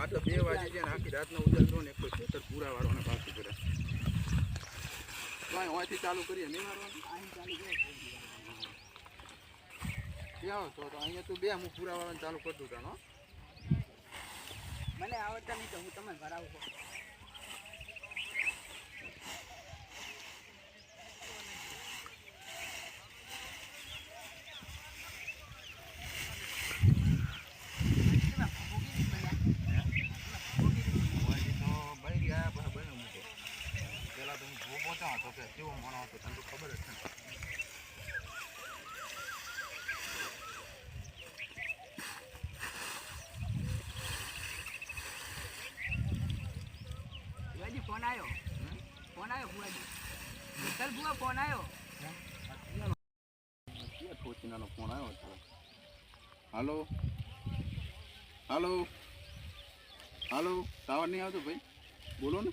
આ તો 2 વાગે છે ને આખી રાતનો ઉજાગરો ને એક તો ખેતર પૂરા વાળવાના બાકી પડે. તો અહીંથી ચાલુ કરીએ નહીં મારવાનું અહીં ચાલુ કરો ક્યાં છો તો અહીંયા તું 2 હું પૂરા વાળવાનું ચાલુ કરી દઉં તાનો મને આવડતા નહીં તો હું તમને ભરાવું છું. તો કે કેવો માણો હતો તને તો ખબર જ છે. ભુવાજી ફોન આવ્યો ભુવાજી વિઠ્ઠલ ભુવા ફોન આવ્યો. ઠોચીનાનો ફોન આવ્યો છે. હાલો હાલો હાલો ટાવર નહીં આવતો ભાઈ બોલો ને.